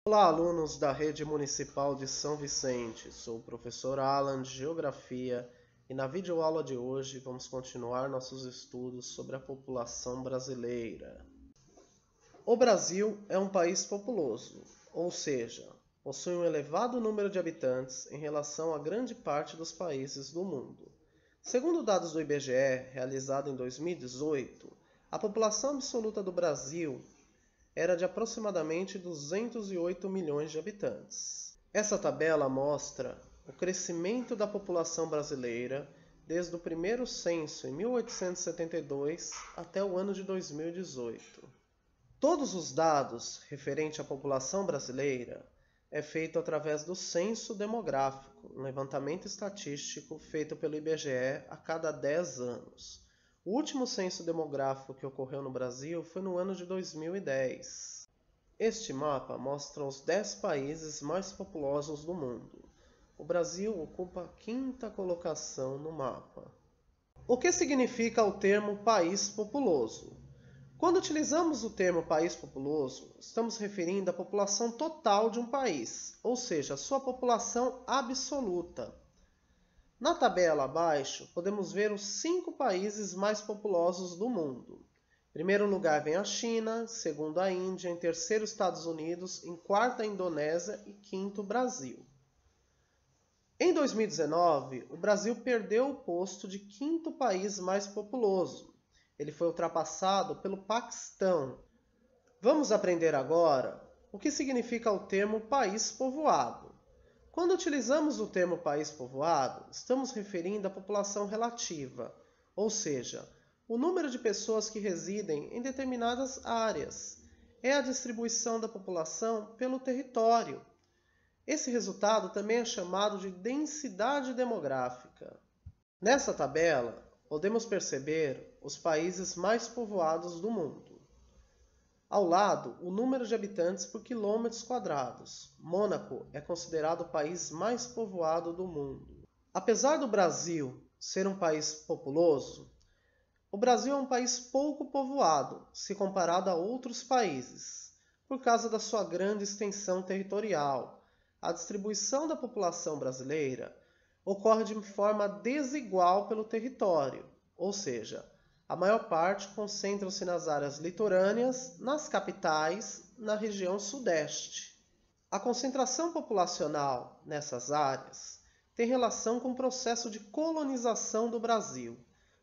Olá, alunos da Rede Municipal de São Vicente. Sou o professor Alan de Geografia e na videoaula de hoje vamos continuar nossos estudos sobre a população brasileira. O Brasil é um país populoso, ou seja, possui um elevado número de habitantes em relação a grande parte dos países do mundo. Segundo dados do IBGE, realizado em 2018, a população absoluta do Brasil era de aproximadamente 208 milhões de habitantes. Essa tabela mostra o crescimento da população brasileira desde o primeiro censo em 1872 até o ano de 2018. Todos os dados referentes à população brasileira é feito através do censo demográfico, um levantamento estatístico feito pelo IBGE a cada 10 anos. O último censo demográfico que ocorreu no Brasil foi no ano de 2010. Este mapa mostra os 10 países mais populosos do mundo. O Brasil ocupa a 5ª colocação no mapa. O que significa o termo país populoso? Quando utilizamos o termo país populoso, estamos referindo à população total de um país, ou seja, a sua população absoluta. Na tabela abaixo, podemos ver os 5 países mais populosos do mundo. Em primeiro lugar vem a China, segundo a Índia, em terceiro Estados Unidos, em quarto a Indonésia e quinto Brasil. Em 2019, o Brasil perdeu o posto de 5º país mais populoso. Ele foi ultrapassado pelo Paquistão. Vamos aprender agora o que significa o termo país povoado. Quando utilizamos o termo país povoado, estamos referindo à população relativa, ou seja, o número de pessoas que residem em determinadas áreas. É a distribuição da população pelo território. Esse resultado também é chamado de densidade demográfica. Nessa tabela, podemos perceber os países mais povoados do mundo. Ao lado, o número de habitantes por quilômetros quadrados. Mônaco é considerado o país mais povoado do mundo. Apesar do Brasil ser um país populoso, o Brasil é um país pouco povoado, se comparado a outros países, por causa da sua grande extensão territorial. A distribuição da população brasileira ocorre de forma desigual pelo território, ou seja, a maior parte concentra-se nas áreas litorâneas, nas capitais, na região sudeste. A concentração populacional nessas áreas tem relação com o processo de colonização do Brasil,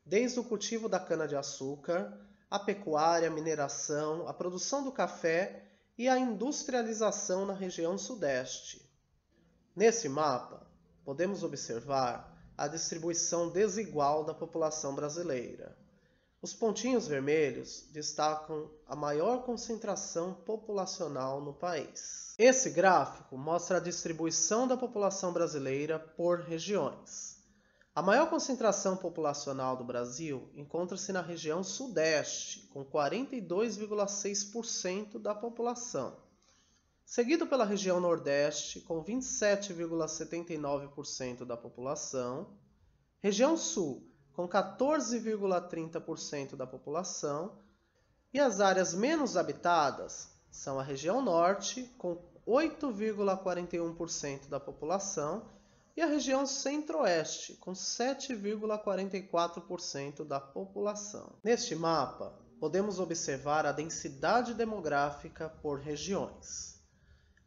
desde o cultivo da cana-de-açúcar, a pecuária, a mineração, a produção do café e a industrialização na região sudeste. Nesse mapa, podemos observar a distribuição desigual da população brasileira. Os pontinhos vermelhos destacam a maior concentração populacional no país. Esse gráfico mostra a distribuição da população brasileira por regiões. A maior concentração populacional do Brasil encontra-se na região sudeste, com 42,6% da população, seguido pela região nordeste, com 27,79% da população, região sul, com 14,30% da população, e as áreas menos habitadas são a região norte, com 8,41% da população, e a região centro-oeste, com 7,44% da população. Neste mapa, podemos observar a densidade demográfica por regiões.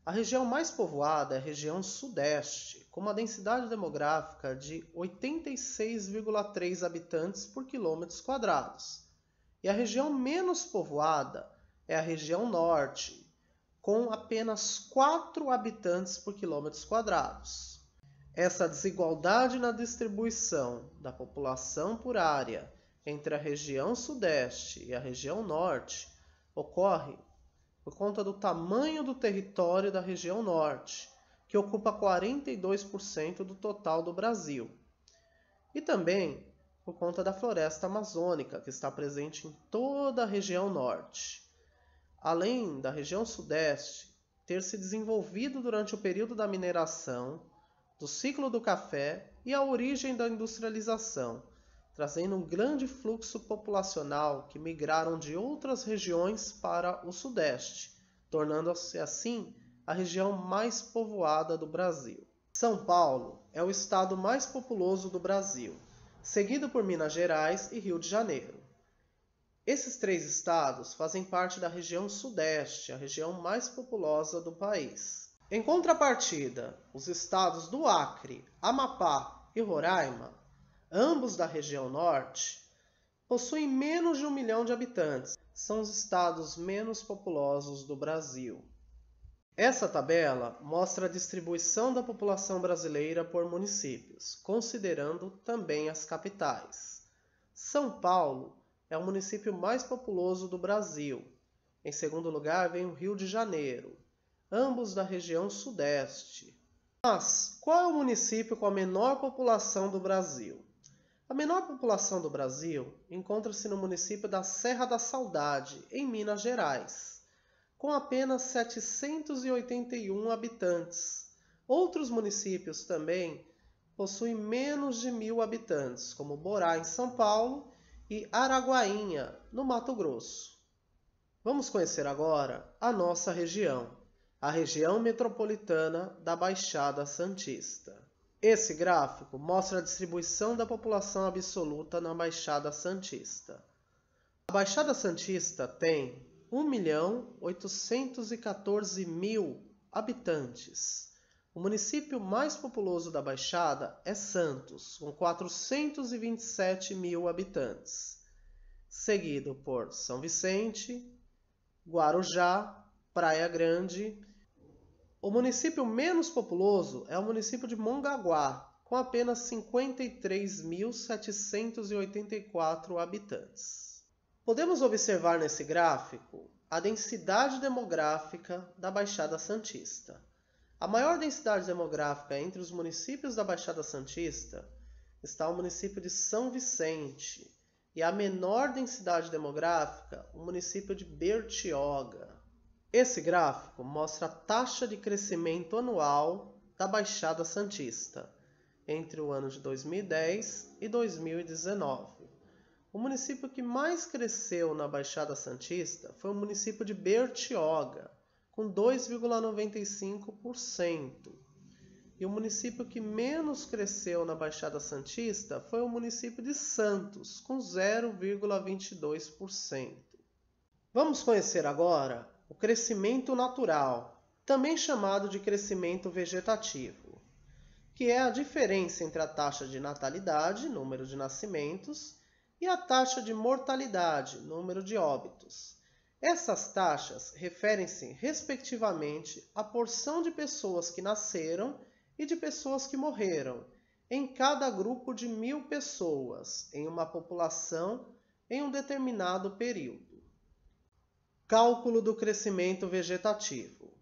A região mais povoada é a região sudeste, com uma densidade demográfica de 86,3 habitantes por quilômetros quadrados. E a região menos povoada é a região norte, com apenas 4 habitantes por quilômetros quadrados. Essa desigualdade na distribuição da população por área entre a região sudeste e a região norte ocorre por conta do tamanho do território da região norte, que ocupa 42% do total do Brasil, e também por conta da floresta amazônica, que está presente em toda a região norte. Além da região sudeste ter se desenvolvido durante o período da mineração, do ciclo do café e a origem da industrialização, trazendo um grande fluxo populacional que migraram de outras regiões para o Sudeste, tornando-se assim a região mais povoada do Brasil. São Paulo é o estado mais populoso do Brasil, seguido por Minas Gerais e Rio de Janeiro. Esses três estados fazem parte da região Sudeste, a região mais populosa do país. Em contrapartida, os estados do Acre, Amapá e Roraima, ambos da região Norte, possuem menos de 1 milhão de habitantes. São os estados menos populosos do Brasil. Essa tabela mostra a distribuição da população brasileira por municípios, considerando também as capitais. São Paulo é o município mais populoso do Brasil. Em segundo lugar vem o Rio de Janeiro, ambos da região Sudeste. Mas qual é o município com a menor população do Brasil? A menor população do Brasil encontra-se no município da Serra da Saudade, em Minas Gerais, com apenas 781 habitantes. Outros municípios também possuem menos de 1.000 habitantes, como Borá, em São Paulo, e Araguainha, no Mato Grosso. Vamos conhecer agora a nossa região, a região metropolitana da Baixada Santista. Esse gráfico mostra a distribuição da população absoluta na Baixada Santista. A Baixada Santista tem 1.814.000 habitantes. O município mais populoso da Baixada é Santos, com 427.000 habitantes, seguido por São Vicente, Guarujá, Praia Grande. O município menos populoso é o município de Mongaguá, com apenas 53.784 habitantes. Podemos observar nesse gráfico a densidade demográfica da Baixada Santista. A maior densidade demográfica entre os municípios da Baixada Santista está o município de São Vicente, e a menor densidade demográfica, o município de Bertioga. Esse gráfico mostra a taxa de crescimento anual da Baixada Santista entre o ano de 2010 e 2019. O município que mais cresceu na Baixada Santista foi o município de Bertioga, com 2,95%. E o município que menos cresceu na Baixada Santista foi o município de Santos, com 0,22%. Vamos conhecer agora o crescimento natural, também chamado de crescimento vegetativo, que é a diferença entre a taxa de natalidade, número de nascimentos, e a taxa de mortalidade, número de óbitos. Essas taxas referem-se, respectivamente, à porção de pessoas que nasceram e de pessoas que morreram em cada grupo de 1.000 pessoas em uma população em um determinado período. Cálculo do crescimento vegetativo.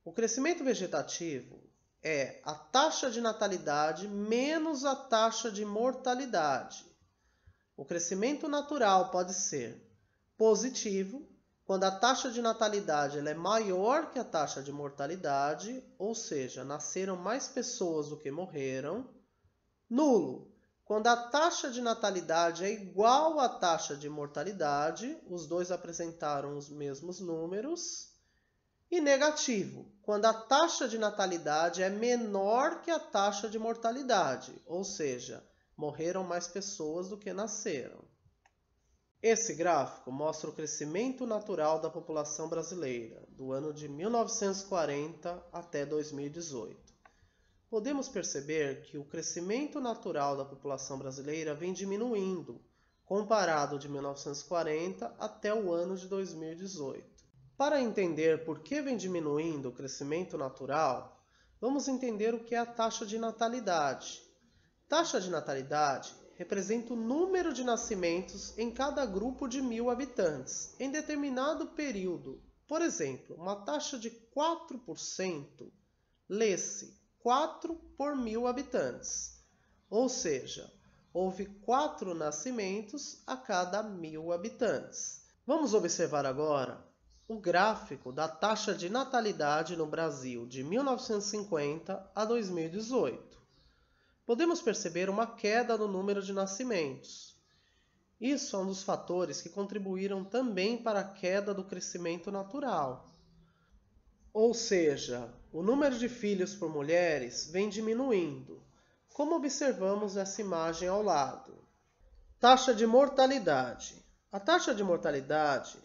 O crescimento vegetativo é a taxa de natalidade menos a taxa de mortalidade. O crescimento natural pode ser positivo, quando a taxa de natalidade é maior que a taxa de mortalidade, ou seja, nasceram mais pessoas do que morreram. Nulo, quando a taxa de natalidade é igual à taxa de mortalidade, os dois apresentaram os mesmos números. E negativo, quando a taxa de natalidade é menor que a taxa de mortalidade, ou seja, morreram mais pessoas do que nasceram. Esse gráfico mostra o crescimento natural da população brasileira, do ano de 1940 até 2018. Podemos perceber que o crescimento natural da população brasileira vem diminuindo, comparado de 1940 até o ano de 2018. Para entender por que vem diminuindo o crescimento natural, vamos entender o que é a taxa de natalidade. Taxa de natalidade representa o número de nascimentos em cada grupo de 1.000 habitantes, em determinado período. Por exemplo, uma taxa de 4% lê-se 4 por 1.000 habitantes, ou seja, houve 4 nascimentos a cada 1.000 habitantes. Vamos observar agora o gráfico da taxa de natalidade no Brasil de 1950 a 2018. Podemos perceber uma queda no número de nascimentos. Isso é um dos fatores que contribuíram também para a queda do crescimento natural. Ou seja, o número de filhos por mulheres vem diminuindo, como observamos nessa imagem ao lado. Taxa de mortalidade. A taxa de mortalidade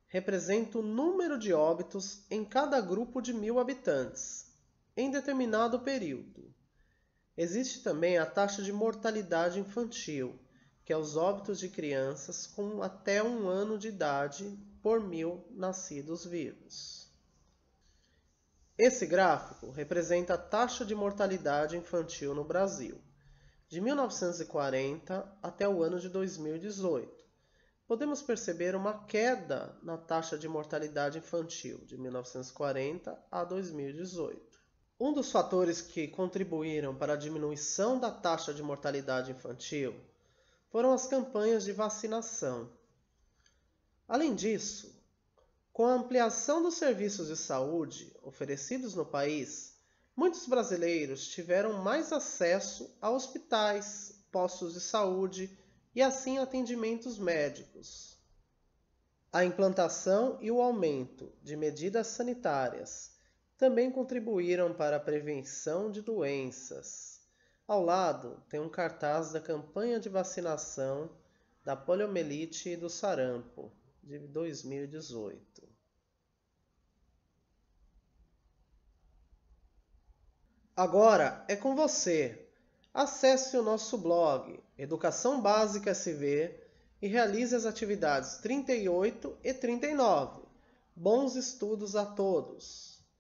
representa o número de óbitos em cada grupo de 1.000 habitantes, em determinado período. Existe também a taxa de mortalidade infantil, que é os óbitos de crianças com até 1 ano de idade por 1.000 nascidos vivos. Esse gráfico representa a taxa de mortalidade infantil no Brasil, de 1940 até o ano de 2018. Podemos perceber uma queda na taxa de mortalidade infantil de 1940 a 2018. Um dos fatores que contribuíram para a diminuição da taxa de mortalidade infantil foram as campanhas de vacinação. Além disso, com a ampliação dos serviços de saúde oferecidos no país, muitos brasileiros tiveram mais acesso a hospitais, postos de saúde e assim atendimentos médicos. A implantação e o aumento de medidas sanitárias também contribuíram para a prevenção de doenças. Ao lado tem um cartaz da campanha de vacinação da poliomielite e do sarampo de 2018. Agora é com você. Acesse o nosso blog Educação Básica SV e realize as atividades 38 e 39. Bons estudos a todos!